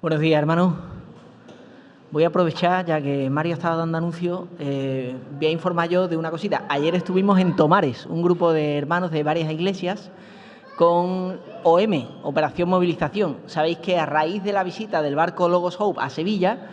Buenos días, hermanos. Voy a aprovechar, ya que Mario estaba dando anuncio, voy a informar yo de una cosita. Ayer estuvimos en Tomares, un grupo de hermanos de varias iglesias, con OM, Operación Movilización. Sabéis que a raíz de la visita del barco Logos Hope a Sevilla,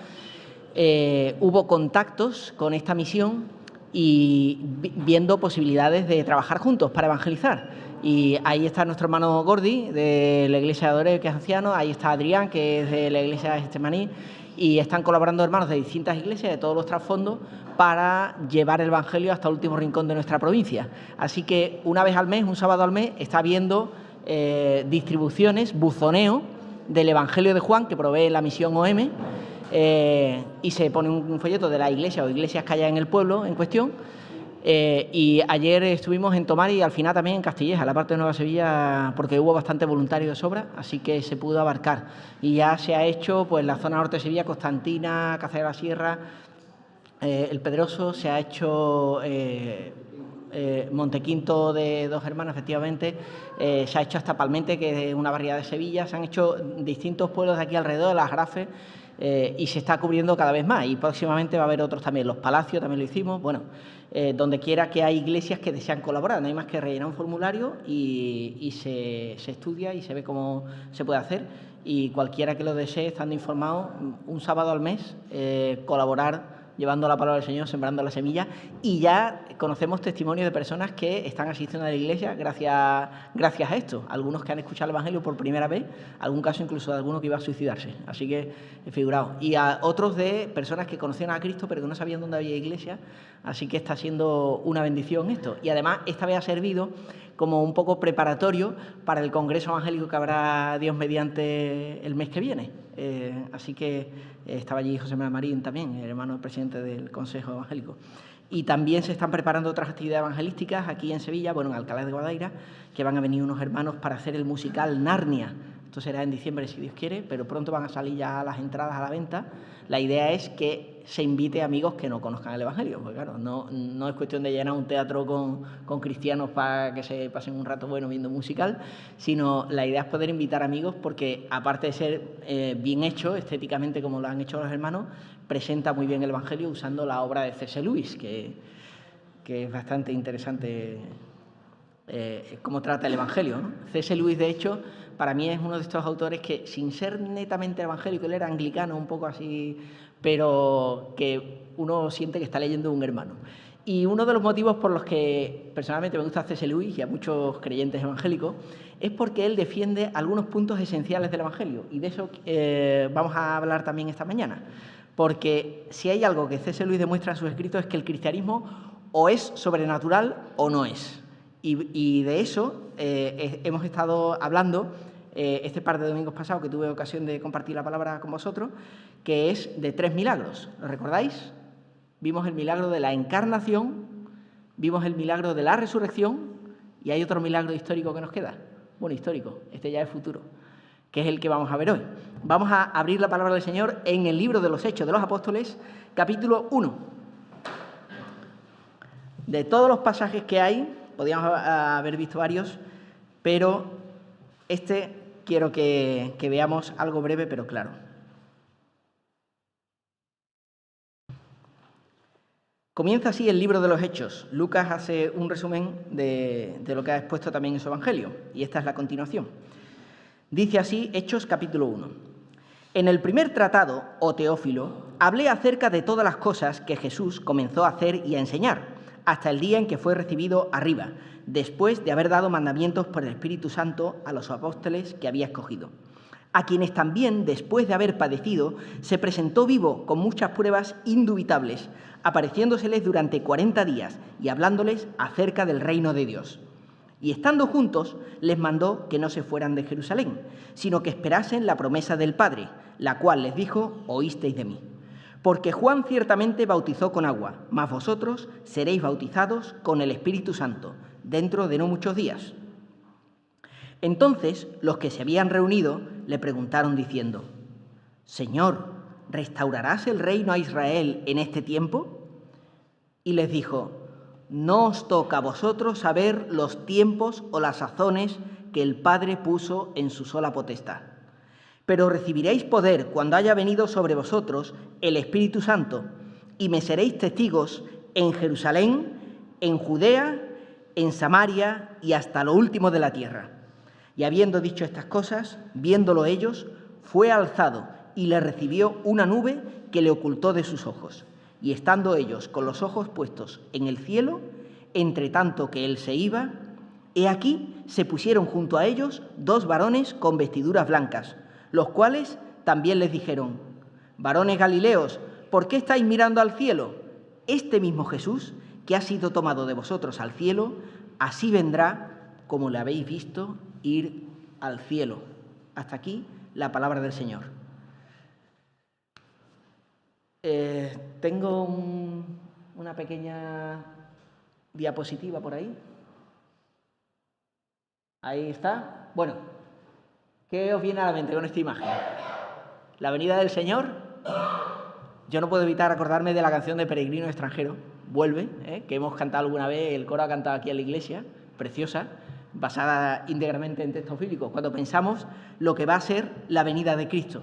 hubo contactos con esta misión y viendo posibilidades de trabajar juntos para evangelizar. Y ahí está nuestro hermano Gordi, de la iglesia de Adore, que es anciano, ahí está Adrián, que es de la iglesia de Getsemaní, y están colaborando hermanos de distintas iglesias, de todos los trasfondos, para llevar el evangelio hasta el último rincón de nuestra provincia. Así que una vez al mes, un sábado al mes, está habiendo distribuciones, buzoneo del evangelio de Juan, que provee la misión OM, y se pone un folleto de la iglesia o iglesias que haya en el pueblo en cuestión. Y ayer estuvimos en Tomar y al final también en Castilleja, la parte de Nueva Sevilla, porque hubo bastante voluntario de sobra, así que se pudo abarcar. Y ya se ha hecho pues la zona norte de Sevilla, Constantina, Cáceres de la Sierra, El Pedroso, se ha hecho Montequinto de Dos Hermanos, efectivamente, se ha hecho hasta Palmente, que es una barriada de Sevilla, se han hecho distintos pueblos de aquí alrededor, Las Grafes, y se está cubriendo cada vez más, y próximamente va a haber otros también. Los Palacios también lo hicimos, bueno, donde quiera que hay iglesias que desean colaborar, no hay más que rellenar un formulario y se estudia y se ve cómo se puede hacer, y cualquiera que lo desee, estando informado, un sábado al mes, colaborar llevando la palabra del Señor, sembrando la semilla, y ya conocemos testimonios de personas que están asistiendo a la iglesia gracias a esto. Algunos que han escuchado el Evangelio por primera vez, algún caso incluso de alguno que iba a suicidarse, así que figurado. Y a otros de personas que conocían a Cristo pero que no sabían dónde había iglesia, así que está siendo una bendición esto. Y además esta vez ha servido como un poco preparatorio para el Congreso Evangélico que habrá, Dios mediante, el mes que viene. Así que estaba allí José Manuel Marín también, el hermano presidente del Consejo Evangélico. Y también se están preparando otras actividades evangelísticas aquí en Sevilla, bueno, en Alcalá de Guadaira, que van a venir unos hermanos para hacer el musical Narnia. Esto será en diciembre, si Dios quiere, pero pronto van a salir ya las entradas a la venta. La idea es que se invite a amigos que no conozcan el Evangelio, porque claro, no es cuestión de llenar un teatro con cristianos para que se pasen un rato bueno viendo musical, sino la idea es poder invitar amigos porque, aparte de ser bien hecho estéticamente como lo han hecho los hermanos, presenta muy bien el Evangelio usando la obra de C.S. Lewis, que es bastante interesante cómo trata el Evangelio, ¿no? C.S. Lewis, de hecho, para mí es uno de estos autores que, sin ser netamente evangélico, él era anglicano, un poco así, pero que uno siente que está leyendo un hermano. Y uno de los motivos por los que personalmente me gusta C.S. Lewis y a muchos creyentes evangélicos es porque él defiende algunos puntos esenciales del Evangelio, y de eso vamos a hablar también esta mañana, porque si hay algo que C.S. Lewis demuestra en sus escritos es que el cristianismo o es sobrenatural o no es. Y de eso hemos estado hablando este par de domingos pasados, que tuve ocasión de compartir la palabra con vosotros, que es de 3 milagros. ¿Lo recordáis? Vimos el milagro de la encarnación, vimos el milagro de la resurrección, y hay otro milagro histórico que nos queda. Bueno, histórico, este ya es futuro, que es el que vamos a ver hoy. Vamos a abrir la palabra del Señor en el libro de los Hechos de los Apóstoles, capítulo 1. De todos los pasajes que hay, podríamos haber visto varios, pero este quiero que veamos algo breve pero claro. Comienza así el libro de los Hechos. Lucas hace un resumen de lo que ha expuesto también en su Evangelio, y esta es la continuación. Dice así Hechos capítulo 1. En el primer tratado, oh Teófilo, hablé acerca de todas las cosas que Jesús comenzó a hacer y a enseñar, hasta el día en que fue recibido arriba, después de haber dado mandamientos por el Espíritu Santo a los apóstoles que había escogido, a quienes también, después de haber padecido, se presentó vivo con muchas pruebas indubitables, apareciéndoseles durante 40 días y hablándoles acerca del reino de Dios. Y estando juntos, les mandó que no se fueran de Jerusalén, sino que esperasen la promesa del Padre, la cual les dijo: oísteis de mí. Porque Juan ciertamente bautizó con agua, mas vosotros seréis bautizados con el Espíritu Santo, dentro de no muchos días. Entonces los que se habían reunido le preguntaron diciendo: Señor, ¿restaurarás el reino a Israel en este tiempo? Y les dijo: no os toca a vosotros saber los tiempos o las sazones que el Padre puso en su sola potestad, Pero recibiréis poder cuando haya venido sobre vosotros el Espíritu Santo, y me seréis testigos en Jerusalén, en Judea, en Samaria y hasta lo último de la tierra. Y habiendo dicho estas cosas, viéndolo ellos, fue alzado y le recibió una nube que le ocultó de sus ojos. Y estando ellos con los ojos puestos en el cielo, entre tanto que él se iba, he aquí se pusieron junto a ellos 2 varones con vestiduras blancas, los cuales también les dijeron: varones Galileos, ¿por qué estáis mirando al cielo? Este mismo Jesús, que ha sido tomado de vosotros al cielo, así vendrá como le habéis visto ir al cielo. Hasta aquí la palabra del Señor. Tengo una pequeña diapositiva por ahí. Ahí está. Bueno, ¿qué os viene a la mente con esta imagen? La venida del Señor. Yo no puedo evitar acordarme de la canción de Peregrino Extranjero, Vuelve, que hemos cantado alguna vez, el coro ha cantado aquí en la iglesia, preciosa, basada íntegramente en textos bíblicos, cuando pensamos lo que va a ser la venida de Cristo.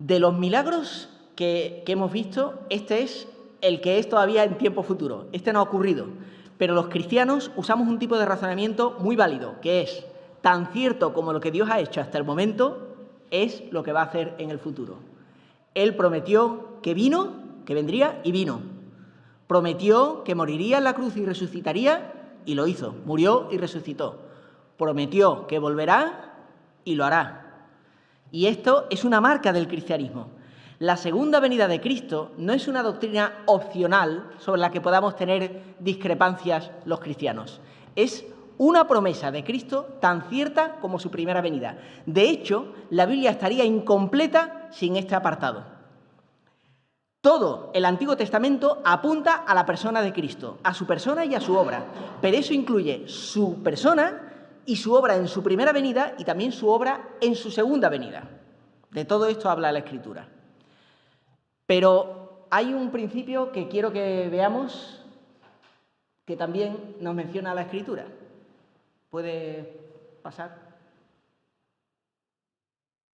De los milagros que hemos visto, este es el que es todavía en tiempo futuro. Este no ha ocurrido, pero los cristianos usamos un tipo de razonamiento muy válido, que es tan cierto como lo que Dios ha hecho hasta el momento es lo que va a hacer en el futuro. Él prometió que vino, que vendría y vino. Prometió que moriría en la cruz y resucitaría y lo hizo. Murió y resucitó. Prometió que volverá y lo hará. Y esto es una marca del cristianismo. La segunda venida de Cristo no es una doctrina opcional sobre la que podamos tener discrepancias los cristianos. Es una promesa de Cristo tan cierta como su primera venida. De hecho, la Biblia estaría incompleta sin este apartado. Todo el Antiguo Testamento apunta a la persona de Cristo, a su persona y a su obra, pero eso incluye su persona y su obra en su primera venida y también su obra en su segunda venida. De todo esto habla la Escritura. Pero hay un principio que quiero que veamos que también nos menciona la Escritura. ¿Puede pasar?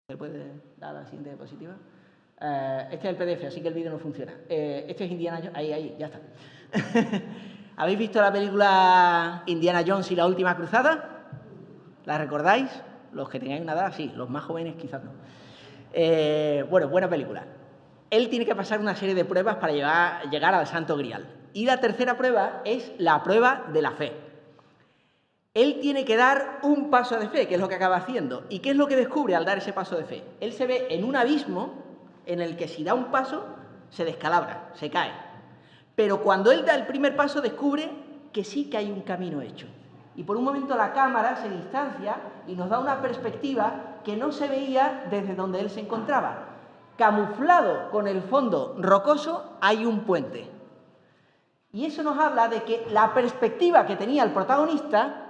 ¿Se puede dar la siguiente diapositiva? Este es el PDF, así que el vídeo no funciona. Este es Indiana Jones. Ahí, ya está. ¿Habéis visto la película Indiana Jones y la última cruzada? ¿La recordáis? Los que tengáis una edad, sí. Los más jóvenes quizás no. Bueno, buena película. Él tiene que pasar una serie de pruebas para llegar al Santo Grial. Y la tercera prueba es la prueba de la fe. Él tiene que dar un paso de fe, que es lo que acaba haciendo. ¿Y qué es lo que descubre al dar ese paso de fe? Él se ve en un abismo en el que si da un paso, se descalabra, se cae. Pero cuando él da el primer paso, descubre que sí que hay un camino hecho. Y por un momento la cámara se distancia y nos da una perspectiva que no se veía desde donde él se encontraba. Camuflado con el fondo rocoso, hay un puente. Y eso nos habla de que la perspectiva que tenía el protagonista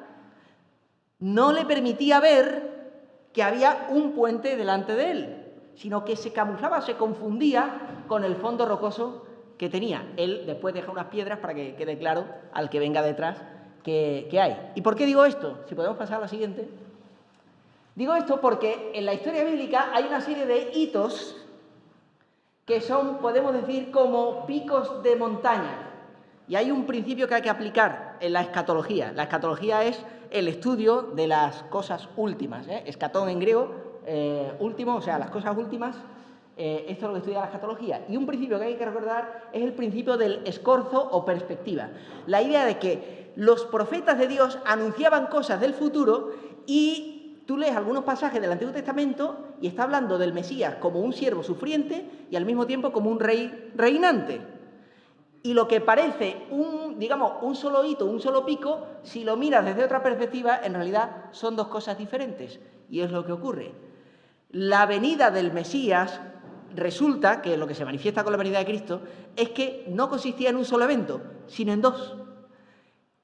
no le permitía ver que había un puente delante de él, sino que se camuflaba, se confundía con el fondo rocoso que tenía. Él después deja unas piedras para que quede claro al que venga detrás que hay. ¿Y por qué digo esto? Si podemos pasar a la siguiente. Digo esto porque en la historia bíblica hay una serie de hitos que son, podemos decir, como picos de montaña. Y hay un principio que hay que aplicar en la escatología. La escatología es el estudio de las cosas últimas. Escatón en griego, último, o sea, las cosas últimas. Esto es lo que estudia la escatología. Y un principio que hay que recordar es el principio del escorzo o perspectiva. La idea de que los profetas de Dios anunciaban cosas del futuro y tú lees algunos pasajes del Antiguo Testamento y está hablando del Mesías como un siervo sufriente y al mismo tiempo como un rey reinante. Y lo que parece un solo hito, un solo pico, si lo miras desde otra perspectiva, en realidad son dos cosas diferentes. Y es lo que ocurre. La venida del Mesías resulta que lo que se manifiesta con la venida de Cristo es que no consistía en un solo evento, sino en dos.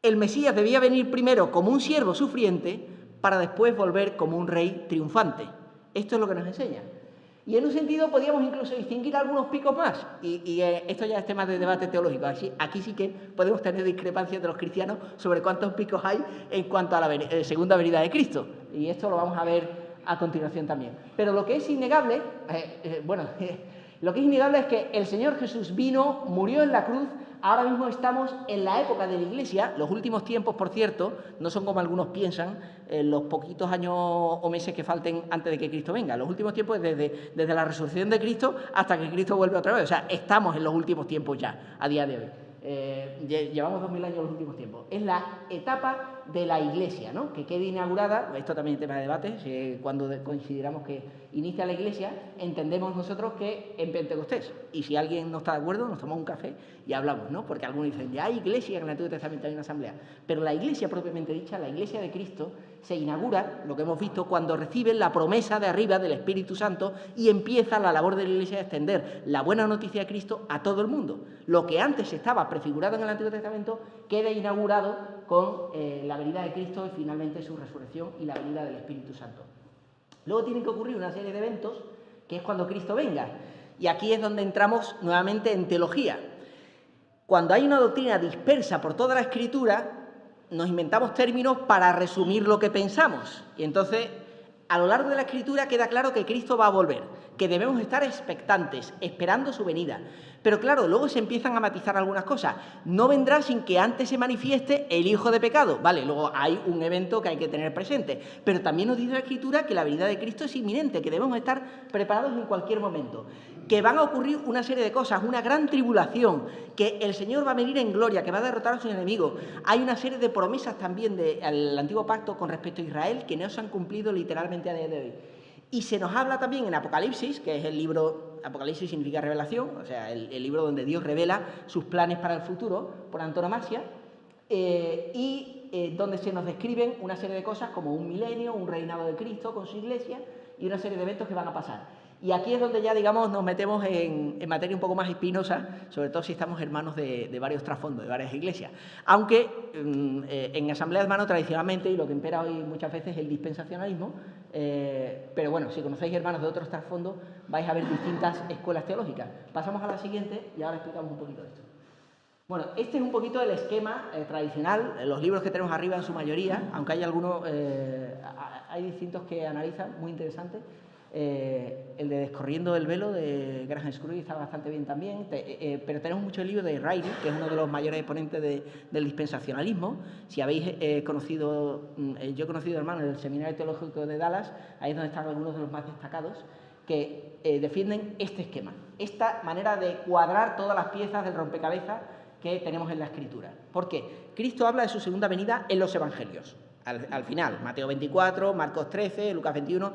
El Mesías debía venir primero como un siervo sufriente para después volver como un rey triunfante. Esto es lo que nos enseña. Y en un sentido podríamos incluso distinguir algunos picos más. Y esto ya es tema de debate teológico. Aquí sí que podemos tener discrepancias de los cristianos sobre cuántos picos hay en cuanto a la segunda venida de Cristo. Y esto lo vamos a ver a continuación también. Pero lo que es innegable, lo que es innegable es que el Señor Jesús vino, murió en la cruz. Ahora mismo estamos en la época de la Iglesia. Los últimos tiempos, por cierto, no son como algunos piensan, los poquitos años o meses que falten antes de que Cristo venga. Los últimos tiempos es desde la resurrección de Cristo hasta que Cristo vuelve otra vez. O sea, estamos en los últimos tiempos ya, a día de hoy. Llevamos 2000 años en los últimos tiempos. Es la etapa de la Iglesia, ¿no? Que quede inaugurada. Esto también es tema de debate. Cuando consideramos que inicia la Iglesia, entendemos nosotros que en Pentecostés. Y si alguien no está de acuerdo, nos tomamos un café y hablamos, ¿no? Porque algunos dicen, ya hay iglesia, en el Antiguo Testamento hay una asamblea. Pero la Iglesia propiamente dicha, la Iglesia de Cristo, se inaugura, lo que hemos visto, cuando reciben la promesa de arriba del Espíritu Santo y empieza la labor de la Iglesia de extender la buena noticia de Cristo a todo el mundo. Lo que antes estaba prefigurado en el Antiguo Testamento queda inaugurado con la venida de Cristo y finalmente su resurrección y la venida del Espíritu Santo. Luego tiene que ocurrir una serie de eventos, que es cuando Cristo venga. Y aquí es donde entramos nuevamente en teología. Cuando hay una doctrina dispersa por toda la Escritura, nos inventamos términos para resumir lo que pensamos. Y entonces, a lo largo de la Escritura queda claro que Cristo va a volver, que debemos estar expectantes, esperando su venida. Pero claro, luego se empiezan a matizar algunas cosas. No vendrá sin que antes se manifieste el hijo de pecado. Vale, luego hay un evento que hay que tener presente. Pero también nos dice la Escritura que la venida de Cristo es inminente, que debemos estar preparados en cualquier momento. Que van a ocurrir una serie de cosas, una gran tribulación, que el Señor va a venir en gloria, que va a derrotar a sus enemigos. Hay una serie de promesas también del Antiguo Pacto con respecto a Israel que no se han cumplido literalmente a día de hoy. Y se nos habla también en Apocalipsis, que es el libro, Apocalipsis significa revelación, o sea, el libro donde Dios revela sus planes para el futuro, por antonomasia, donde se nos describen una serie de cosas como un milenio, un reinado de Cristo con su iglesia y una serie de eventos que van a pasar. Y aquí es donde ya, digamos, nos metemos en materia un poco más espinosa, sobre todo si estamos hermanos de varios trasfondos, de varias iglesias. Aunque en Asamblea de Hermanos tradicionalmente, y lo que impera hoy muchas veces es el dispensacionalismo, pero bueno, si conocéis hermanos de otros trasfondos, vais a ver distintas escuelas teológicas. Pasamos a la siguiente y ahora explicamos un poquito de esto. Bueno, este es un poquito el esquema tradicional, los libros que tenemos arriba en su mayoría, aunque hay algunos, hay distintos que analizan, muy interesantes. El de Descorriendo el velo de Graham Scrooge está bastante bien también, pero tenemos mucho el libro de Riley, que es uno de los mayores exponentes del dispensacionalismo. Si habéis conocido, yo he conocido hermanos del Seminario Teológico de Dallas, ahí es donde están algunos de los más destacados, que defienden este esquema, esta manera de cuadrar todas las piezas del rompecabezas que tenemos en la Escritura. Porque Cristo habla de su segunda venida en los Evangelios. Al final, Mateo 24, Marcos 13, Lucas 21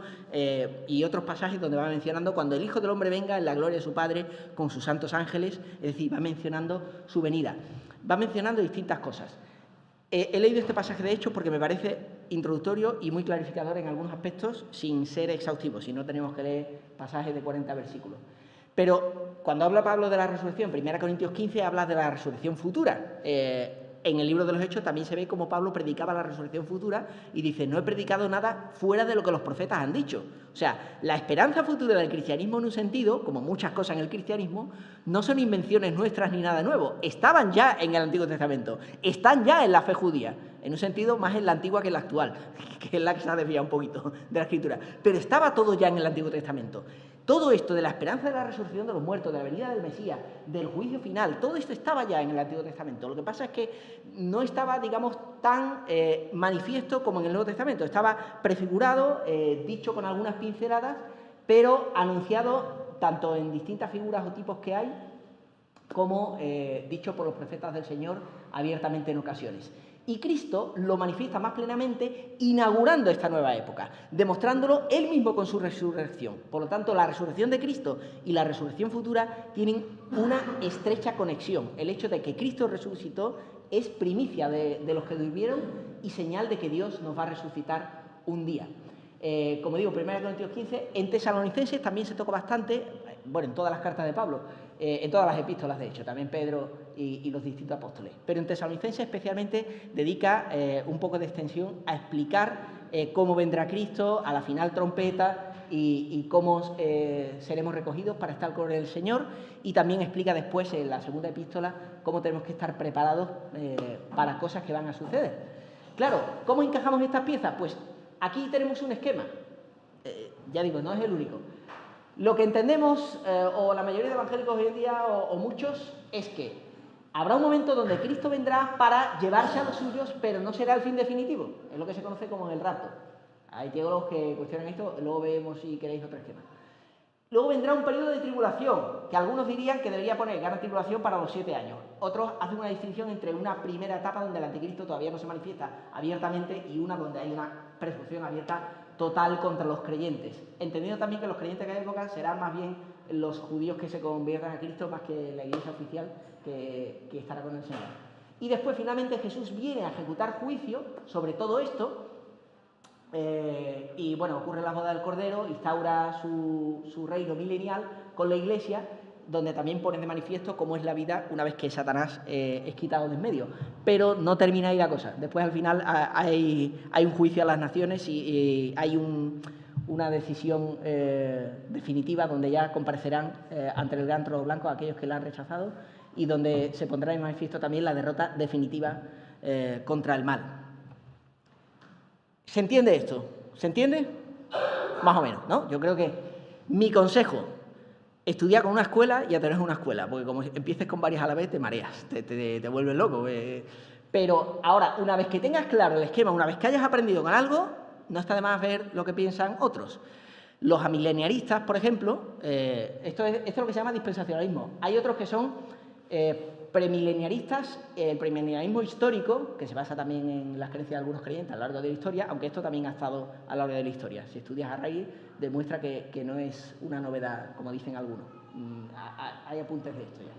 y otros pasajes donde va mencionando cuando el Hijo del Hombre venga en la gloria de su Padre con sus santos ángeles, es decir, va mencionando su venida. Va mencionando distintas cosas. He leído este pasaje de Hechos porque me parece introductorio y muy clarificador en algunos aspectos sin ser exhaustivo, si no tenemos que leer pasajes de 40 versículos. Pero cuando habla Pablo de la resurrección, 1 Corintios 15 habla de la resurrección futura. En el libro de los Hechos también se ve cómo Pablo predicaba la resurrección futura y dice, no he predicado nada fuera de lo que los profetas han dicho. O sea, la esperanza futura del cristianismo en un sentido, como muchas cosas en el cristianismo, no son invenciones nuestras ni nada nuevo. Estaban ya en el Antiguo Testamento, están ya en la fe judía, en un sentido más en la antigua que en la actual, que es la que se ha desviado un poquito de la Escritura. Pero estaba todo ya en el Antiguo Testamento. Todo esto de la esperanza de la resurrección de los muertos, de la venida del Mesías, del juicio final, todo esto estaba ya en el Antiguo Testamento. Lo que pasa es que no estaba, digamos, tan manifiesto como en el Nuevo Testamento. Estaba prefigurado, dicho con algunas pinceladas, pero anunciado tanto en distintas figuras o tipos que hay, como dicho por los profetas del Señor abiertamente en ocasiones. Y Cristo lo manifiesta más plenamente inaugurando esta nueva época, demostrándolo él mismo con su resurrección. Por lo tanto, la resurrección de Cristo y la resurrección futura tienen una estrecha conexión. El hecho de que Cristo resucitó es primicia de los que durmieron y señal de que Dios nos va a resucitar un día. Como digo, 1 Corintios 15, en Tesalonicenses también se toca bastante, bueno, en todas las cartas de Pablo, en todas las epístolas de hecho, también Pedro y los distintos apóstoles, pero en Tesalonicenses especialmente dedica un poco de extensión a explicar cómo vendrá Cristo a la final trompeta y cómo seremos recogidos para estar con el Señor, y también explica después en la segunda epístola cómo tenemos que estar preparados para cosas que van a suceder. Claro, ¿cómo encajamos estas piezas? Pues aquí tenemos un esquema. Ya digo, no es el único. Lo que entendemos, o la mayoría de evangélicos hoy en día, o muchos, es que habrá un momento donde Cristo vendrá para llevarse a los suyos, pero no será el fin definitivo. Es lo que se conoce como el rapto. Hay teólogos que cuestionan esto, luego vemos si queréis otro esquema. Luego vendrá un periodo de tribulación, que algunos dirían que debería poner gran tribulación para los 7 años. Otros hacen una distinción entre una primera etapa donde el anticristo todavía no se manifiesta abiertamente y una donde hay una persecución abierta total contra los creyentes. Entendiendo también que los creyentes de aquella época serán más bien los judíos que se conviertan a Cristo más que la iglesia oficial que estará con el Señor. Y después finalmente Jesús viene a ejecutar juicio sobre todo esto. Y bueno, ocurre la boda del Cordero, instaura su reino milenial con la Iglesia, donde también pone de manifiesto cómo es la vida una vez que Satanás es quitado de en medio. Pero no termina ahí la cosa. Después al final hay un juicio a las naciones y hay una decisión definitiva donde ya comparecerán ante el gran trono blanco aquellos que la han rechazado y donde se pondrá de manifiesto también la derrota definitiva contra el mal. ¿Se entiende esto? ¿Se entiende? Más o menos, ¿no? Yo creo que mi consejo, estudiar con una escuela y atener una escuela, porque como empieces con varias a la vez te mareas, te vuelves loco. Pero ahora, una vez que tengas claro el esquema, una vez que hayas aprendido con algo, no está de más ver lo que piensan otros. Los amileniaristas, por ejemplo, esto es lo que se llama dispensacionalismo. Hay otros que son premileniaristas, el premileniarismo histórico, que se basa también en las creencias de algunos creyentes a lo largo de la historia, aunque esto también ha estado a lo largo de la historia. Si estudias a Arraiz, demuestra que no es una novedad, como dicen algunos. Hay apuntes de esto ya.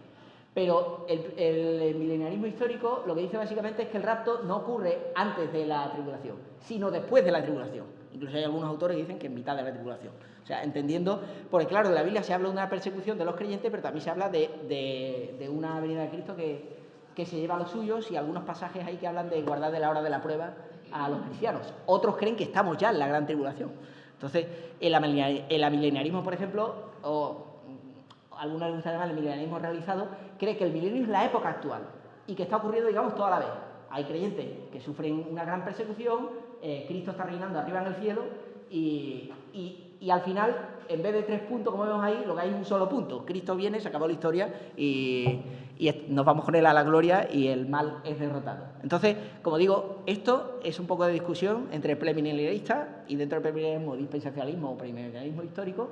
Pero el milenarismo histórico lo que dice básicamente es que el rapto no ocurre antes de la tribulación, sino después de la tribulación. Incluso hay algunos autores que dicen que en mitad de la tribulación. O sea, entendiendo, porque claro, en la Biblia se habla de una persecución de los creyentes, pero también se habla de una venida de Cristo que se lleva a los suyos, y algunos pasajes ahí que hablan de guardar de la hora de la prueba a los cristianos. Otros creen que estamos ya en la gran tribulación. Entonces, el amilenarismo, por ejemplo, o algunos les gusta llamar el milenarismo realizado, cree que el milenio es la época actual y que está ocurriendo, digamos, toda la vez. Hay creyentes que sufren una gran persecución, Cristo está reinando arriba en el cielo y al final, en vez de 3 puntos, como vemos ahí, lo que hay es un solo punto. Cristo viene, se acabó la historia y nos vamos con él a la gloria y el mal es derrotado. Entonces, como digo, esto es un poco de discusión entre premileniaristas y dentro del premileniarismo dispensacionalismo o premileniarismo histórico,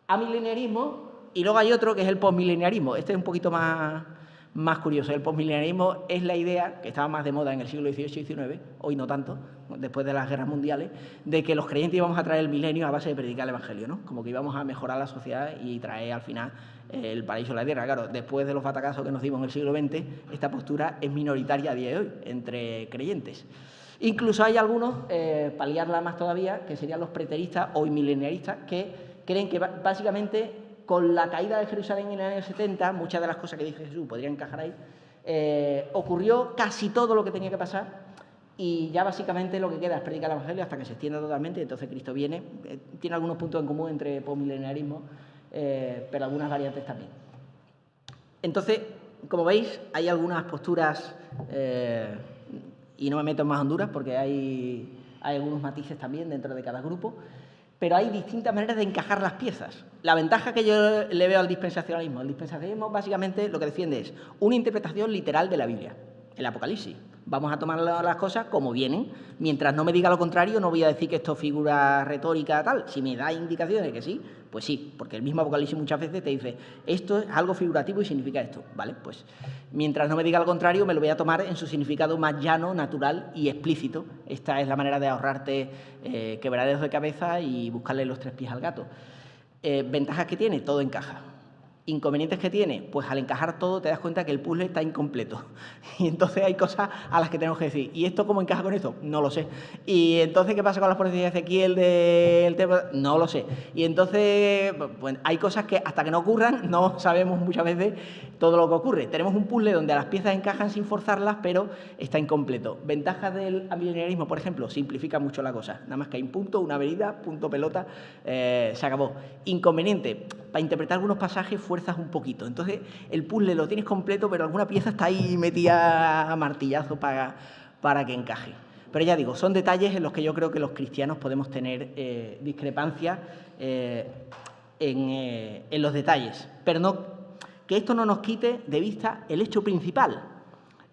amileniarismo, y luego hay otro que es el postmileniarismo. Este es un poquito más curioso. El postmileniarismo es la idea, que estaba más de moda en el siglo XVIII y XIX, hoy no tanto, después de las guerras mundiales, de que los creyentes íbamos a traer el milenio a base de predicar el evangelio, ¿no? Como que íbamos a mejorar la sociedad y traer al final el paraíso a la tierra. Claro, después de los batacazos que nos dimos en el siglo XX, esta postura es minoritaria a día de hoy entre creyentes. Incluso hay algunos, para liarla más todavía, que serían los preteristas o mileniaristas, que creen que básicamente con la caída de Jerusalén en el año 70, muchas de las cosas que dice Jesús podrían encajar ahí, ocurrió casi todo lo que tenía que pasar y ya básicamente lo que queda es predicar el evangelio hasta que se extienda totalmente. Entonces Cristo viene, tiene algunos puntos en común entre postmileniarismo, pero algunas variantes también. Entonces, como veis, hay algunas posturas, y no me meto en más Honduras porque hay algunos matices también dentro de cada grupo, pero hay distintas maneras de encajar las piezas. La ventaja que yo le veo al dispensacionalismo, el dispensacionalismo básicamente lo que defiende es una interpretación literal de la Biblia, el Apocalipsis. Vamos a tomar las cosas como vienen. Mientras no me diga lo contrario, no voy a decir que esto figura retórica tal. Si me da indicaciones de que sí, pues sí, porque el mismo Apocalipsis muchas veces te dice esto es algo figurativo y significa esto. Vale, pues mientras no me diga lo contrario, me lo voy a tomar en su significado más llano, natural y explícito. Esta es la manera de ahorrarte quebraderos de cabeza y buscarle los 3 pies al gato. Ventajas que tiene, todo encaja. Inconvenientes que tiene, pues al encajar todo te das cuenta que el puzzle está incompleto y entonces hay cosas a las que tenemos que decir, ¿y esto cómo encaja con esto? No lo sé. Y entonces, ¿qué pasa con las profecías de Ezequiel del tema? No lo sé. Y entonces, pues hay cosas que hasta que no ocurran no sabemos muchas veces todo lo que ocurre. Tenemos un puzzle donde las piezas encajan sin forzarlas, pero está incompleto. Ventajas del amileniarismo, por ejemplo, simplifica mucho la cosa. Nada más que hay un punto, una avenida, punto pelota, se acabó. Inconveniente, para interpretar algunos pasajes fuerzas un poquito. Entonces, el puzzle lo tienes completo, pero alguna pieza está ahí metida a martillazo para que encaje. Pero ya digo, son detalles en los que yo creo que los cristianos podemos tener discrepancias en los detalles, pero no, que esto no nos quite de vista el hecho principal.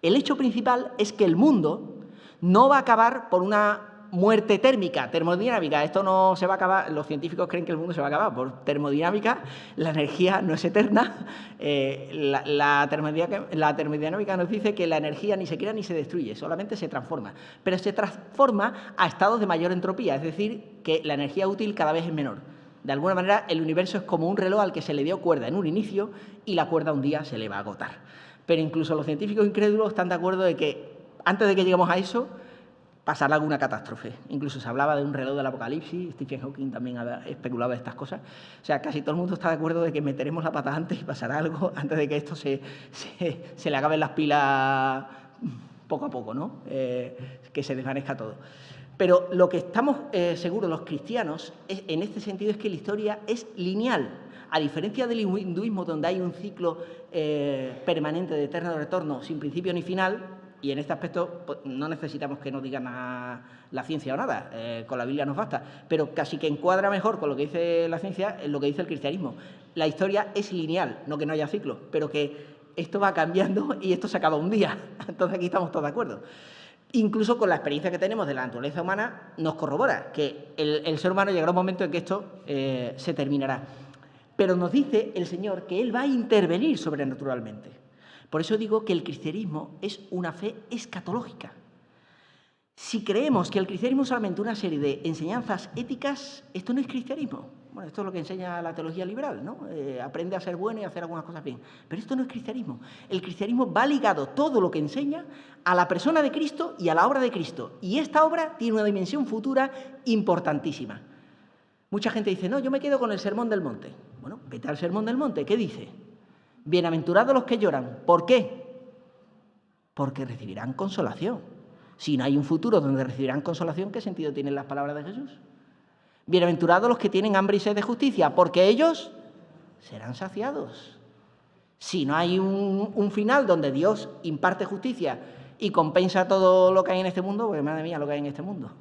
El hecho principal es que el mundo no va a acabar por una muerte térmica, termodinámica. Esto no se va a acabar, los científicos creen que el mundo se va a acabar por termodinámica, la energía no es eterna, la termodinámica nos dice que la energía ni se crea ni se destruye, solamente se transforma, pero se transforma a estados de mayor entropía, es decir, que la energía útil cada vez es menor. De alguna manera, el universo es como un reloj al que se le dio cuerda en un inicio y la cuerda un día se le va a agotar. Pero incluso los científicos incrédulos están de acuerdo de que antes de que lleguemos a eso, pasará alguna catástrofe. Incluso se hablaba de un reloj del apocalipsis, Stephen Hawking también especulaba de estas cosas. O sea, casi todo el mundo está de acuerdo de que meteremos la pata antes y pasará algo antes de que esto se le acaben las pilas poco a poco, ¿no? Que se desvanezca todo. Pero lo que estamos seguros los cristianos en este sentido es que la historia es lineal. A diferencia del hinduismo, donde hay un ciclo permanente de eterno retorno sin principio ni final, y en este aspecto pues, no necesitamos que nos digan la ciencia o nada, con la Biblia nos basta, pero casi que encuadra mejor con lo que dice la ciencia en lo que dice el cristianismo. La historia es lineal, no que no haya ciclo, pero que esto va cambiando y esto se acaba un día. Entonces aquí estamos todos de acuerdo. Incluso con la experiencia que tenemos de la naturaleza humana nos corrobora que el ser humano llegará un momento en que esto se terminará. Pero nos dice el Señor que Él va a intervenir sobrenaturalmente. Por eso digo que el cristianismo es una fe escatológica. Si creemos que el cristianismo es solamente una serie de enseñanzas éticas, esto no es cristianismo. Bueno, esto es lo que enseña la teología liberal, ¿no? Aprende a ser bueno y a hacer algunas cosas bien. Pero esto no es cristianismo. El cristianismo va ligado todo lo que enseña a la persona de Cristo y a la obra de Cristo. Y esta obra tiene una dimensión futura importantísima. Mucha gente dice, no, yo me quedo con el Sermón del Monte. Bueno, vete al Sermón del Monte, ¿qué dice? Bienaventurados los que lloran. ¿Por qué? Porque recibirán consolación. Si no hay un futuro donde recibirán consolación, ¿qué sentido tienen las palabras de Jesús? Bienaventurados los que tienen hambre y sed de justicia, porque ellos serán saciados. Si no hay un final donde Dios imparte justicia y compensa todo lo que hay en este mundo, pues madre mía, lo que hay en este mundo.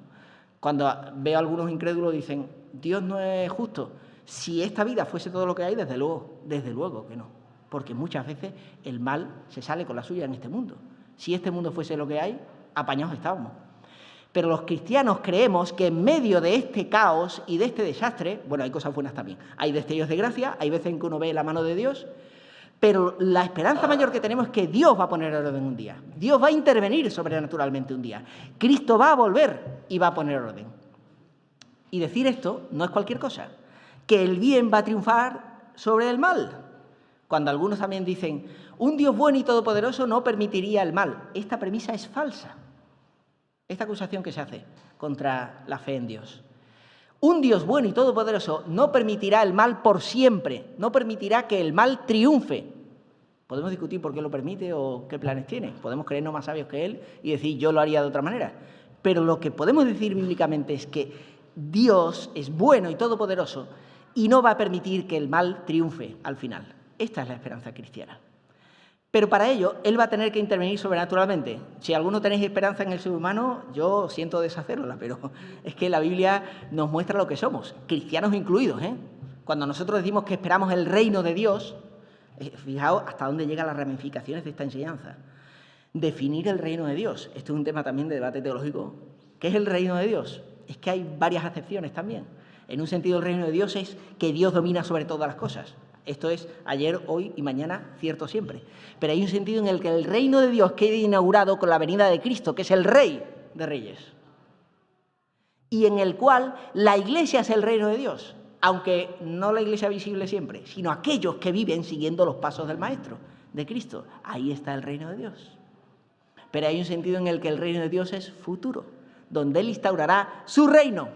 Cuando veo a algunos incrédulos dicen, Dios no es justo. Si esta vida fuese todo lo que hay, desde luego que no. Porque muchas veces el mal se sale con la suya en este mundo. Si este mundo fuese lo que hay, apañados estábamos. Pero los cristianos creemos que en medio de este caos y de este desastre, bueno, hay cosas buenas también, hay destellos de gracia, hay veces en que uno ve la mano de Dios, pero la esperanza mayor que tenemos es que Dios va a poner orden un día. Dios va a intervenir sobrenaturalmente un día. Cristo va a volver y va a poner orden. Y decir esto no es cualquier cosa, que el bien va a triunfar sobre el mal. Cuando algunos también dicen, un Dios bueno y todopoderoso no permitiría el mal. Esta premisa es falsa. Esta acusación que se hace contra la fe en Dios. Un Dios bueno y todopoderoso no permitirá el mal por siempre. No permitirá que el mal triunfe. Podemos discutir por qué lo permite o qué planes tiene. Podemos creernos más sabios que Él y decir, yo lo haría de otra manera. Pero lo que podemos decir bíblicamente es que Dios es bueno y todopoderoso y no va a permitir que el mal triunfe al final. Esta es la esperanza cristiana. Pero para ello, Él va a tener que intervenir sobrenaturalmente. Si alguno tenéis esperanza en el ser humano, yo siento deshacerla, pero es que la Biblia nos muestra lo que somos, cristianos incluidos, ¿eh? Cuando nosotros decimos que esperamos el reino de Dios, fijaos hasta dónde llegan las ramificaciones de esta enseñanza. Definir el reino de Dios. Esto es un tema también de debate teológico. ¿Qué es el reino de Dios? Es que hay varias acepciones también. En un sentido, el reino de Dios es que Dios domina sobre todas las cosas. Esto es ayer, hoy y mañana, cierto siempre. Pero hay un sentido en el que el reino de Dios quede inaugurado con la venida de Cristo, que es el Rey de Reyes. Y en el cual la Iglesia es el reino de Dios. Aunque no la Iglesia visible siempre, sino aquellos que viven siguiendo los pasos del Maestro, de Cristo. Ahí está el reino de Dios. Pero hay un sentido en el que el reino de Dios es futuro, donde Él instaurará su reino.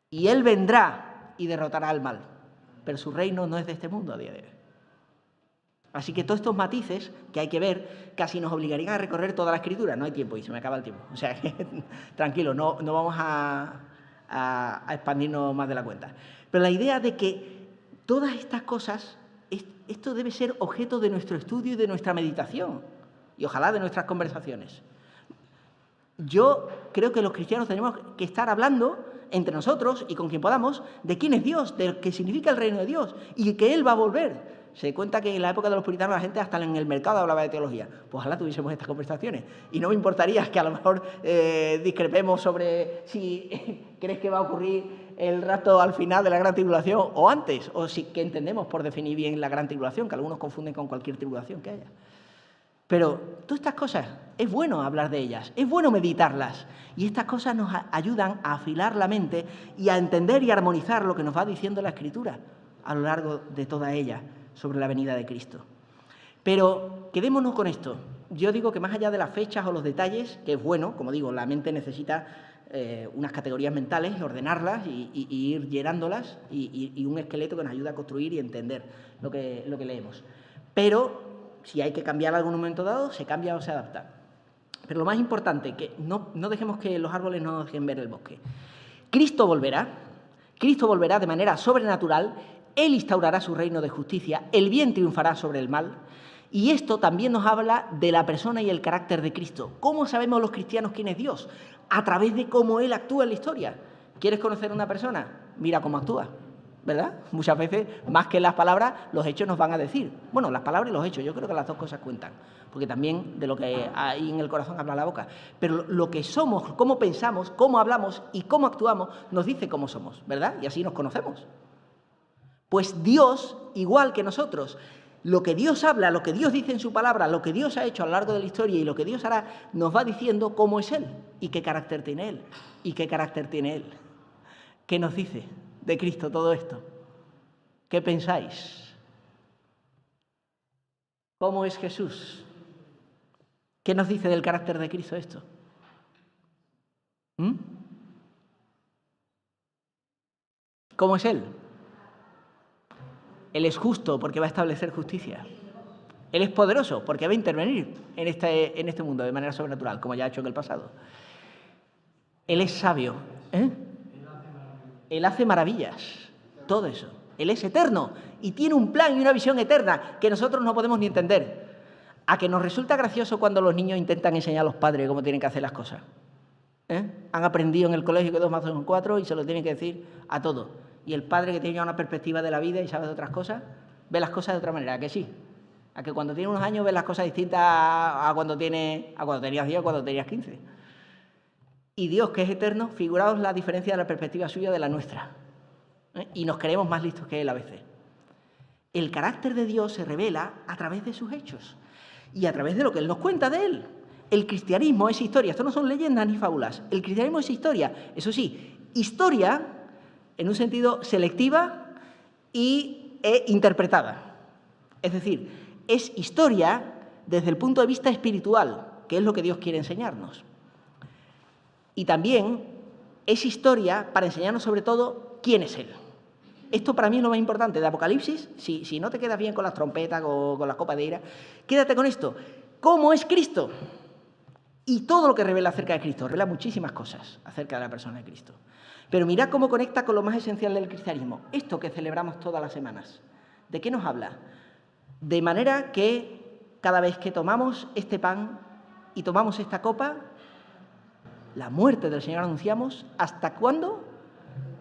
Y Él vendrá y derrotará al mal. Pero su reino no es de este mundo a día de hoy. Así que todos estos matices que hay que ver casi nos obligarían a recorrer toda la Escritura. No hay tiempo y se me acaba el tiempo. O sea, tranquilo, no vamos a expandirnos más de la cuenta. Pero la idea de que todas estas cosas, esto debe ser objeto de nuestro estudio y de nuestra meditación. Y ojalá de nuestras conversaciones. Yo creo que los cristianos tenemos que estar hablando entre nosotros y con quien podamos de quién es Dios, de qué significa el reino de Dios y que Él va a volver. Se cuenta que en la época de los puritanos la gente hasta en el mercado hablaba de teología. Pues ojalá tuviésemos estas conversaciones. Y no me importaría que a lo mejor discrepemos sobre si crees que va a ocurrir el rapto al final de la gran tribulación o antes, o si que entendemos por definir bien la gran tribulación, que algunos confunden con cualquier tribulación que haya. Pero todas estas cosas, es bueno hablar de ellas, es bueno meditarlas. Y estas cosas nos ayudan a afilar la mente y a entender y armonizar lo que nos va diciendo la Escritura a lo largo de toda ella sobre la venida de Cristo. Pero quedémonos con esto. Yo digo que más allá de las fechas o los detalles, que es bueno, como digo, la mente necesita unas categorías mentales, ordenarlas y ir llenándolas y un esqueleto que nos ayuda a construir y entender lo que leemos. Pero si hay que cambiar algo en un momento dado, se cambia o se adapta. Pero lo más importante, que no dejemos que los árboles no dejen ver el bosque. Cristo volverá de manera sobrenatural, Él instaurará su reino de justicia, el bien triunfará sobre el mal. Y esto también nos habla de la persona y el carácter de Cristo. ¿Cómo sabemos los cristianos quién es Dios? A través de cómo Él actúa en la historia. ¿Quieres conocer a una persona? Mira cómo actúa, ¿verdad? Muchas veces, más que las palabras, los hechos nos van a decir. Bueno, las palabras y los hechos, yo creo que las dos cosas cuentan, porque también de lo que hay en el corazón habla la boca. Pero lo que somos, cómo pensamos, cómo hablamos y cómo actuamos, nos dice cómo somos, ¿verdad? Y así nos conocemos. Pues Dios, igual que nosotros, lo que Dios habla, lo que Dios dice en su palabra, lo que Dios ha hecho a lo largo de la historia y lo que Dios hará, nos va diciendo cómo es Él y qué carácter tiene Él y qué carácter tiene Él. ¿Qué nos dice de Cristo todo esto? ¿Qué pensáis? ¿Cómo es Jesús? ¿Qué nos dice del carácter de Cristo esto? ¿Cómo es Él? Él es justo porque va a establecer justicia. Él es poderoso porque va a intervenir en este mundo de manera sobrenatural, como ya ha hecho en el pasado. Él es sabio. Él hace maravillas. Todo eso. Él es eterno y tiene un plan y una visión eterna que nosotros no podemos ni entender. ¿A que nos resulta gracioso cuando los niños intentan enseñar a los padres cómo tienen que hacer las cosas? Han aprendido en el colegio que 2 más 2 son 4 y se lo tienen que decir a todos. Y el padre que tiene ya una perspectiva de la vida y sabe de otras cosas, ve las cosas de otra manera, ¿a que sí? A que cuando tiene unos años ves las cosas distintas a cuando tenías 10 o cuando tenías 15. Y Dios, que es eterno, figuraos la diferencia de la perspectiva suya de la nuestra. Y nos creemos más listos que Él a veces. El carácter de Dios se revela a través de sus hechos y a través de lo que Él nos cuenta de Él. El cristianismo es historia. Esto no son leyendas ni fábulas. El cristianismo es historia. Eso sí, historia en un sentido selectiva e interpretada. Es decir, es historia desde el punto de vista espiritual, que es lo que Dios quiere enseñarnos. Y también es historia para enseñarnos sobre todo quién es Él. Esto para mí es lo más importante de Apocalipsis. Si no te quedas bien con las trompetas o con las copas de ira, quédate con esto. ¿Cómo es Cristo? Y todo lo que revela acerca de Cristo. Revela muchísimas cosas acerca de la persona de Cristo. Pero mirad cómo conecta con lo más esencial del cristianismo. Esto que celebramos todas las semanas. ¿De qué nos habla? De manera que cada vez que tomamos este pan y tomamos esta copa, la muerte del Señor anunciamos. ¿Hasta cuándo?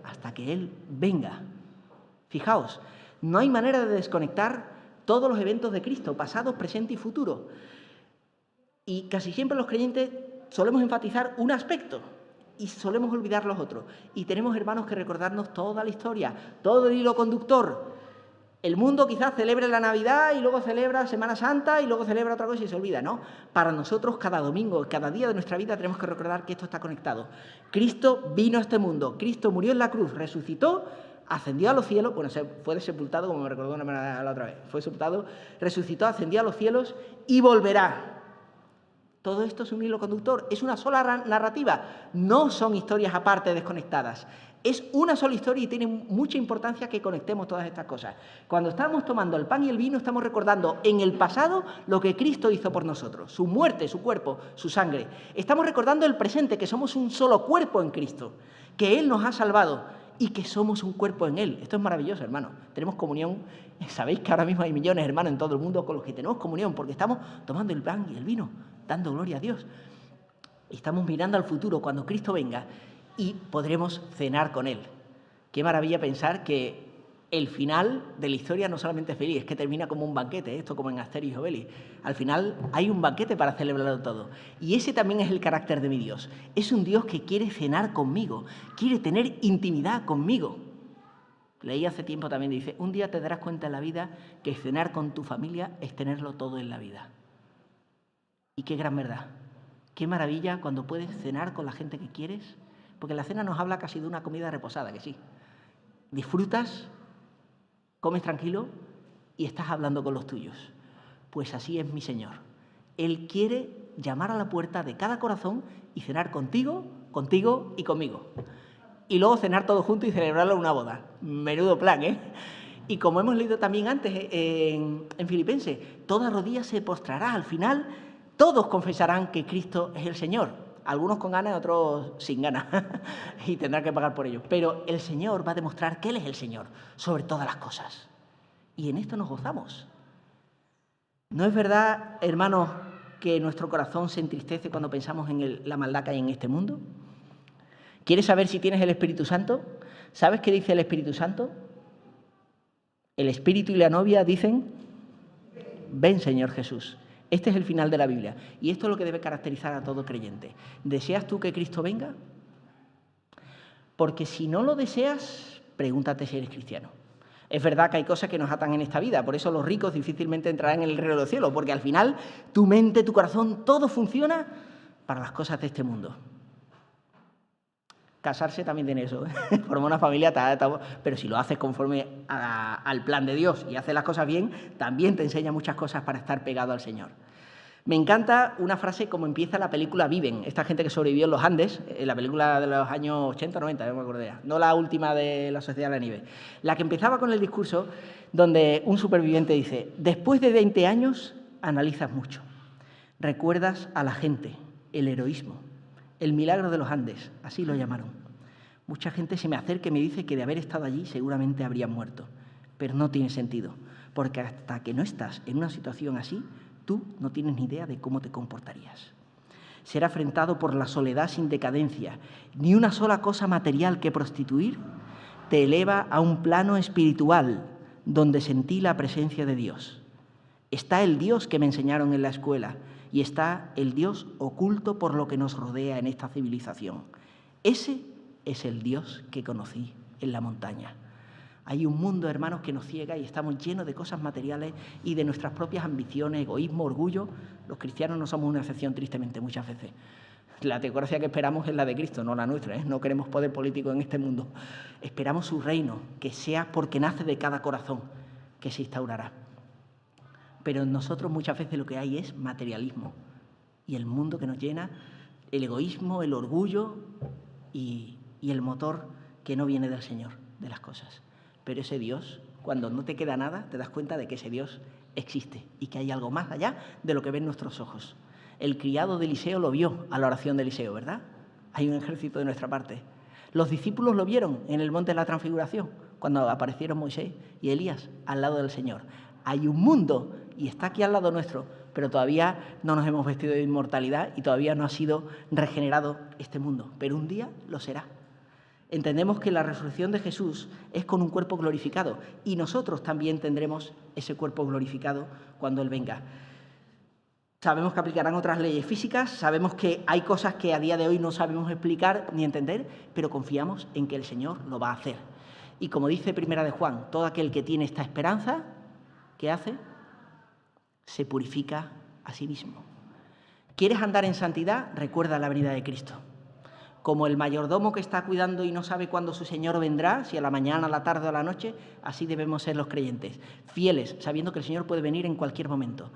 Hasta que Él venga. Fijaos, no hay manera de desconectar todos los eventos de Cristo, pasado, presente y futuro. Y casi siempre los creyentes solemos enfatizar un aspecto y solemos olvidar los otros. Y tenemos, hermanos, que recordarnos toda la historia, todo el hilo conductor. El mundo quizás celebre la Navidad y luego celebra Semana Santa y luego celebra otra cosa y se olvida, ¿no? Para nosotros cada domingo, cada día de nuestra vida tenemos que recordar que esto está conectado. Cristo vino a este mundo, Cristo murió en la cruz, resucitó, ascendió a los cielos, bueno, fue sepultado, como me recordó una manera la otra vez, fue sepultado, resucitó, ascendió a los cielos y volverá. Todo esto es un hilo conductor, es una sola narrativa, no son historias aparte desconectadas. Es una sola historia y tiene mucha importancia que conectemos todas estas cosas. Cuando estamos tomando el pan y el vino, estamos recordando en el pasado lo que Cristo hizo por nosotros, su muerte, su cuerpo, su sangre. Estamos recordando el presente, que somos un solo cuerpo en Cristo, que Él nos ha salvado y que somos un cuerpo en Él. Esto es maravilloso, hermano. Tenemos comunión. Sabéis que ahora mismo hay millones, hermanos, en todo el mundo con los que tenemos comunión, porque estamos tomando el pan y el vino, dando gloria a Dios. Estamos mirando al futuro, cuando Cristo venga, y podremos cenar con Él. Qué maravilla pensar que el final de la historia no solamente es feliz, es que termina como un banquete, esto como en Asterix y Obelix. Al final hay un banquete para celebrarlo todo. Y ese también es el carácter de mi Dios. Es un Dios que quiere cenar conmigo, quiere tener intimidad conmigo. Leí hace tiempo también, dice, un día te darás cuenta en la vida que cenar con tu familia es tenerlo todo en la vida. Y qué gran verdad. Qué maravilla cuando puedes cenar con la gente que quieres, porque la cena nos habla casi de una comida reposada, que sí. Disfrutas, comes tranquilo y estás hablando con los tuyos. Pues así es mi Señor. Él quiere llamar a la puerta de cada corazón y cenar contigo, contigo y conmigo. Y luego cenar todos juntos y celebrarlo en una boda. Menudo plan, ¿eh? Y como hemos leído también antes en Filipenses, toda rodilla se postrará. Al final, todos confesarán que Cristo es el Señor. Algunos con ganas, otros sin ganas. Y tendrán que pagar por ello. Pero el Señor va a demostrar que Él es el Señor sobre todas las cosas. Y en esto nos gozamos. ¿No es verdad, hermanos, que nuestro corazón se entristece cuando pensamos en la maldad que hay en este mundo? ¿Quieres saber si tienes el Espíritu Santo? ¿Sabes qué dice el Espíritu Santo? El Espíritu y la novia dicen, ven, Señor Jesús. Este es el final de la Biblia. Y esto es lo que debe caracterizar a todo creyente. ¿Deseas tú que Cristo venga? Porque si no lo deseas, pregúntate si eres cristiano. Es verdad que hay cosas que nos atan en esta vida, por eso los ricos difícilmente entrarán en el reino del cielo, porque al final tu mente, tu corazón, todo funciona para las cosas de este mundo. Casarse también tiene eso, formar una familia, pero si lo haces conforme al plan de Dios y haces las cosas bien, también te enseña muchas cosas para estar pegado al Señor. Me encanta una frase como empieza la película Viven, esta gente que sobrevivió en los Andes, la película de los años 80 o 90, no me acuerdo ya, no la última de La Sociedad de la Nieve, la que empezaba con el discurso donde un superviviente dice, después de 20 años analizas mucho, recuerdas a la gente, el heroísmo, el milagro de los Andes, así lo llamaron. Mucha gente se me acerca y me dice que de haber estado allí seguramente habrían muerto, pero no tiene sentido, porque hasta que no estás en una situación así, tú no tienes ni idea de cómo te comportarías. Ser afrentado por la soledad sin decadencia, ni una sola cosa material que prostituir, te eleva a un plano espiritual donde sentí la presencia de Dios. Está el Dios que me enseñaron en la escuela y está el Dios oculto por lo que nos rodea en esta civilización. Ese es el Dios que conocí en la montaña. Hay un mundo, hermanos, que nos ciega y estamos llenos de cosas materiales y de nuestras propias ambiciones, egoísmo, orgullo. Los cristianos no somos una excepción, tristemente, muchas veces. La teocracia que esperamos es la de Cristo, no la nuestra, ¿eh? No queremos poder político en este mundo. Esperamos su reino, que sea porque nace de cada corazón, que se instaurará. Pero en nosotros muchas veces lo que hay es materialismo. Y el mundo que nos llena, el egoísmo, el orgullo y el motor que no viene del Señor, de las cosas. Pero ese Dios, cuando no te queda nada, te das cuenta de que ese Dios existe y que hay algo más allá de lo que ven nuestros ojos. El criado de Eliseo lo vio a la oración de Eliseo, ¿verdad? Hay un ejército de nuestra parte. Los discípulos lo vieron en el monte de la Transfiguración, cuando aparecieron Moisés y Elías al lado del Señor. Hay un mundo y está aquí al lado nuestro, pero todavía no nos hemos vestido de inmortalidad y todavía no ha sido regenerado este mundo, pero un día lo será. Entendemos que la resurrección de Jesús es con un cuerpo glorificado y nosotros también tendremos ese cuerpo glorificado cuando Él venga. Sabemos que aplicarán otras leyes físicas, sabemos que hay cosas que a día de hoy no sabemos explicar ni entender, pero confiamos en que el Señor lo va a hacer. Y como dice Primera de Juan, todo aquel que tiene esta esperanza, ¿qué hace? Se purifica a sí mismo. ¿Quieres andar en santidad? Recuerda la venida de Cristo. Como el mayordomo que está cuidando y no sabe cuándo su Señor vendrá, si a la mañana, a la tarde o a la noche, así debemos ser los creyentes, fieles, sabiendo que el Señor puede venir en cualquier momento.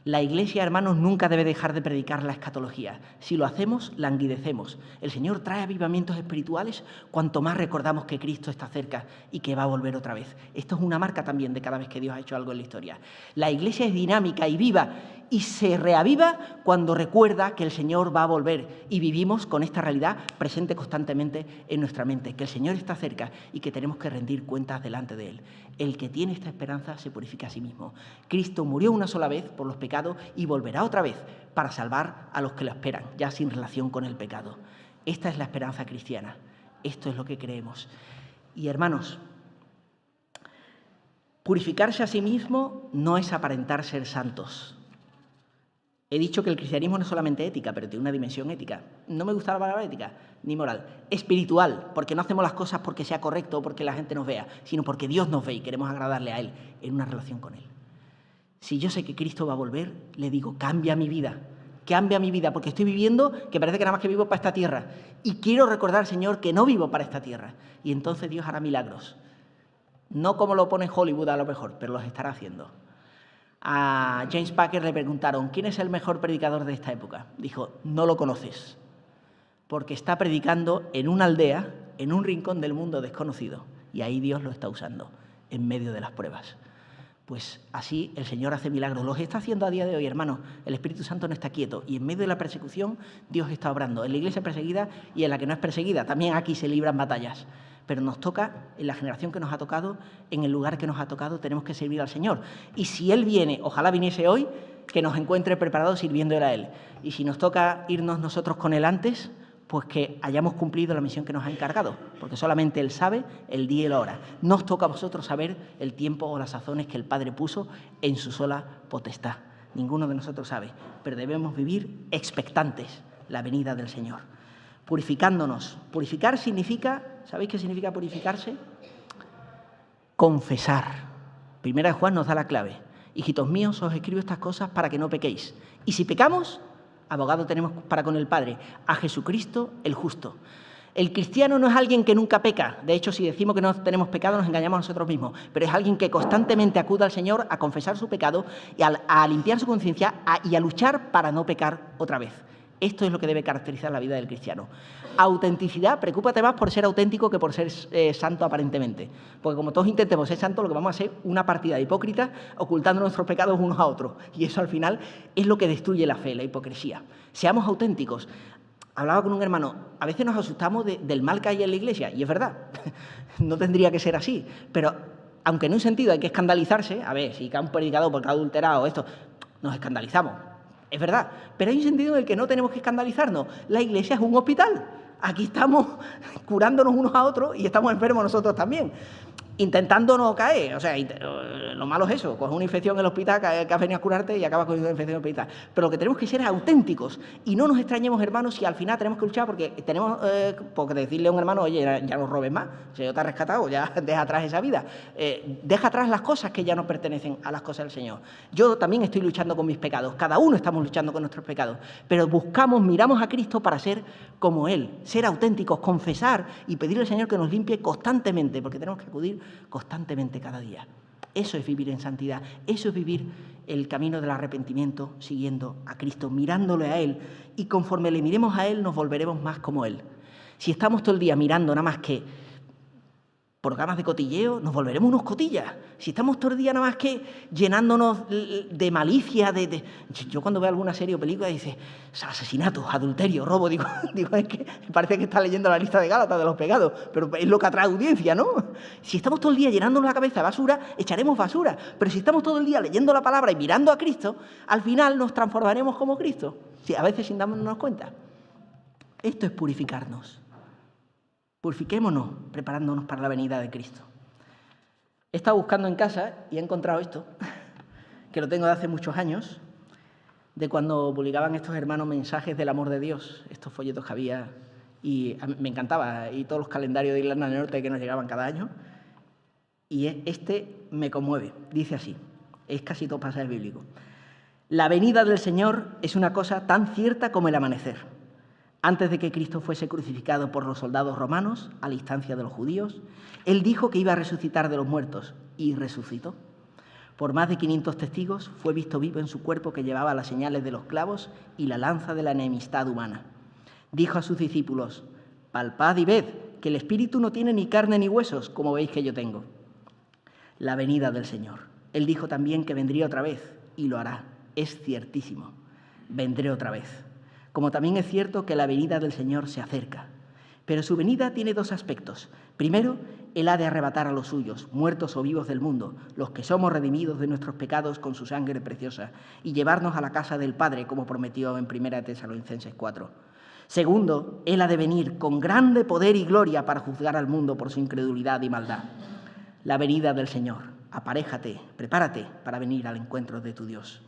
La Iglesia, hermanos, nunca debe dejar de predicar la escatología. Si lo hacemos, languidecemos. El Señor trae avivamientos espirituales cuanto más recordamos que Cristo está cerca y que va a volver otra vez. Esto es una marca también de cada vez que Dios ha hecho algo en la historia. La Iglesia es dinámica y viva y se reaviva cuando recuerda que el Señor va a volver y vivimos con esta realidad presente constantemente en nuestra mente, que el Señor está cerca y que tenemos que rendir cuentas delante de Él. El que tiene esta esperanza se purifica a sí mismo. Cristo murió una sola vez por los pecados pecado y volverá otra vez para salvar a los que lo esperan, ya sin relación con el pecado. Esta es la esperanza cristiana. Esto es lo que creemos. Y hermanos, purificarse a sí mismo no es aparentar ser santos. He dicho que el cristianismo no es solamente ética, pero tiene una dimensión ética. No me gusta la palabra ética, ni moral. Espiritual, porque no hacemos las cosas porque sea correcto o porque la gente nos vea, sino porque Dios nos ve y queremos agradarle a Él en una relación con Él. Si yo sé que Cristo va a volver, le digo, cambia mi vida, porque estoy viviendo que parece que nada más que vivo para esta tierra. Y quiero recordar, Señor, que no vivo para esta tierra. Y entonces Dios hará milagros. No como lo pone Hollywood a lo mejor, pero los estará haciendo. A James Packer le preguntaron, ¿quién es el mejor predicador de esta época? Dijo, no lo conoces, porque está predicando en una aldea, en un rincón del mundo desconocido, y ahí Dios lo está usando, en medio de las pruebas. Pues así el Señor hace milagros. Los está haciendo a día de hoy, hermanos. El Espíritu Santo no está quieto. Y en medio de la persecución, Dios está obrando. En la iglesia perseguida y en la que no es perseguida. También aquí se libran batallas. Pero nos toca, en la generación que nos ha tocado, en el lugar que nos ha tocado, tenemos que servir al Señor. Y si Él viene, ojalá viniese hoy, que nos encuentre preparados sirviéndole a Él. Y si nos toca irnos nosotros con Él antes, pues que hayamos cumplido la misión que nos ha encargado, porque solamente Él sabe el día y la hora. Nos toca a vosotros saber el tiempo o las sazones que el Padre puso en su sola potestad. Ninguno de nosotros sabe, pero debemos vivir expectantes la venida del Señor. Purificándonos. Purificar significa, ¿sabéis qué significa purificarse? Confesar. Primera de Juan nos da la clave. Hijitos míos, os escribo estas cosas para que no pequéis. Y si pecamos, abogado tenemos para con el Padre, a Jesucristo el justo. El cristiano no es alguien que nunca peca. De hecho, si decimos que no tenemos pecado, nos engañamos a nosotros mismos. Pero es alguien que constantemente acude al Señor a confesar su pecado y a limpiar su conciencia y a luchar para no pecar otra vez. Esto es lo que debe caracterizar la vida del cristiano. Autenticidad, preocúpate más por ser auténtico que por ser santo aparentemente. Porque como todos intentemos ser santos, lo que vamos a hacer es una partida de hipócritas ocultando nuestros pecados unos a otros. Y eso al final es lo que destruye la fe, la hipocresía. Seamos auténticos. Hablaba con un hermano, a veces nos asustamos del mal que hay en la iglesia, y es verdad, no tendría que ser así. Pero aunque en un sentido hay que escandalizarse, a ver, si cae un predicador porque ha adulterado esto, nos escandalizamos. Es verdad, pero hay un sentido en el que no tenemos que escandalizarnos. La iglesia es un hospital. Aquí estamos curándonos unos a otros y estamos enfermos nosotros también. Intentando no caer. O sea, lo malo es eso. Coges una infección en el hospital que has venido a curarte y acabas con una infección en el hospital. Pero lo que tenemos que ser es auténticos. Y no nos extrañemos, hermanos, si al final tenemos que luchar porque tenemos porque decirle a un hermano, oye, ya no robes más. Si yo te he rescatado, ya deja atrás esa vida. Deja atrás las cosas que ya no pertenecen a las cosas del Señor. Yo también estoy luchando con mis pecados. Cada uno estamos luchando con nuestros pecados. Pero miramos a Cristo para ser como Él. Ser auténticos, confesar y pedirle al Señor que nos limpie constantemente, porque tenemos que acudir constantemente cada día. Eso es vivir en santidad, eso es vivir el camino del arrepentimiento siguiendo a Cristo, mirándole a Él, y conforme le miremos a Él nos volveremos más como Él. Si estamos todo el día mirando nada más que programas de cotilleo, nos volveremos unos cotillas. Si estamos todo el día nada más que llenándonos de malicia, yo cuando veo alguna serie o película dice asesinatos, adulterio, robo, digo, es que parece que está leyendo la lista de Gálatas de los pecados, pero es lo que atrae audiencia, ¿no? Si estamos todo el día llenándonos la cabeza de basura, echaremos basura, pero si estamos todo el día leyendo la palabra y mirando a Cristo, al final nos transformaremos como Cristo, a veces sin darnos cuenta. Esto es purificarnos. Purifiquémonos preparándonos para la venida de Cristo. He estado buscando en casa y he encontrado esto, que lo tengo de hace muchos años, de cuando publicaban estos hermanos mensajes del amor de Dios, estos folletos que había, y me encantaba, y todos los calendarios de Irlanda del Norte que nos llegaban cada año, y este me conmueve, dice así, es casi todo pasaje bíblico. La venida del Señor es una cosa tan cierta como el amanecer. Antes de que Cristo fuese crucificado por los soldados romanos, a la instancia de los judíos, Él dijo que iba a resucitar de los muertos, y resucitó. Por más de 500 testigos, fue visto vivo en su cuerpo que llevaba las señales de los clavos y la lanza de la enemistad humana. Dijo a sus discípulos, palpad y ved, que el Espíritu no tiene ni carne ni huesos, como veis que yo tengo. La venida del Señor. Él dijo también que vendría otra vez, y lo hará. Es ciertísimo. Vendré otra vez. Como también es cierto que la venida del Señor se acerca. Pero su venida tiene dos aspectos. Primero, Él ha de arrebatar a los suyos, muertos o vivos del mundo, los que somos redimidos de nuestros pecados con su sangre preciosa, y llevarnos a la casa del Padre, como prometió en 1 Tesalonicenses 4. Segundo, Él ha de venir con grande poder y gloria para juzgar al mundo por su incredulidad y maldad. La venida del Señor. Aparéjate, prepárate para venir al encuentro de tu Dios.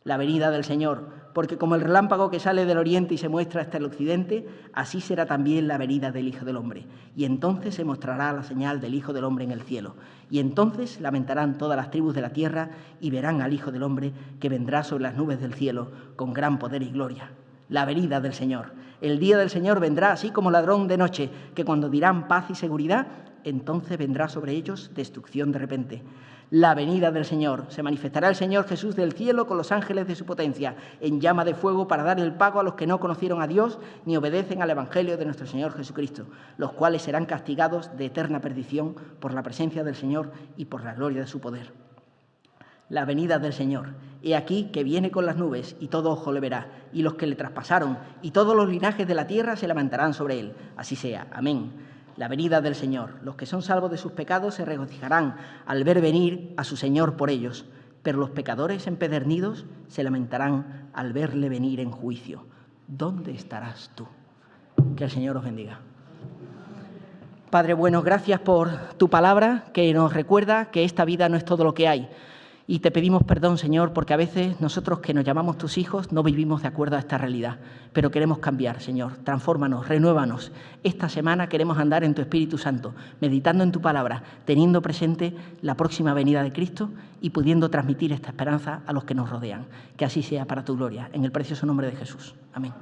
La venida del Señor, porque como el relámpago que sale del oriente y se muestra hasta el occidente, así será también la venida del Hijo del Hombre. Y entonces se mostrará la señal del Hijo del Hombre en el cielo. Y entonces lamentarán todas las tribus de la tierra y verán al Hijo del Hombre que vendrá sobre las nubes del cielo con gran poder y gloria. La venida del Señor. El día del Señor vendrá así como ladrón de noche, que cuando dirán paz y seguridad, entonces vendrá sobre ellos destrucción de repente. La venida del Señor. Se manifestará el Señor Jesús del cielo con los ángeles de su potencia, en llama de fuego para dar el pago a los que no conocieron a Dios ni obedecen al Evangelio de nuestro Señor Jesucristo, los cuales serán castigados de eterna perdición por la presencia del Señor y por la gloria de su poder. La venida del Señor. He aquí que viene con las nubes y todo ojo le verá, y los que le traspasaron y todos los linajes de la tierra se levantarán sobre él. Así sea. Amén. La venida del Señor. Los que son salvos de sus pecados se regocijarán al ver venir a su Señor por ellos, pero los pecadores empedernidos se lamentarán al verle venir en juicio. ¿Dónde estarás tú? Que el Señor os bendiga. Padre bueno, gracias por tu palabra que nos recuerda que esta vida no es todo lo que hay. Y te pedimos perdón, Señor, porque a veces nosotros que nos llamamos tus hijos no vivimos de acuerdo a esta realidad, pero queremos cambiar, Señor. Transfórmanos, renuévanos. Esta semana queremos andar en tu Espíritu Santo, meditando en tu palabra, teniendo presente la próxima venida de Cristo y pudiendo transmitir esta esperanza a los que nos rodean. Que así sea para tu gloria, en el precioso nombre de Jesús. Amén.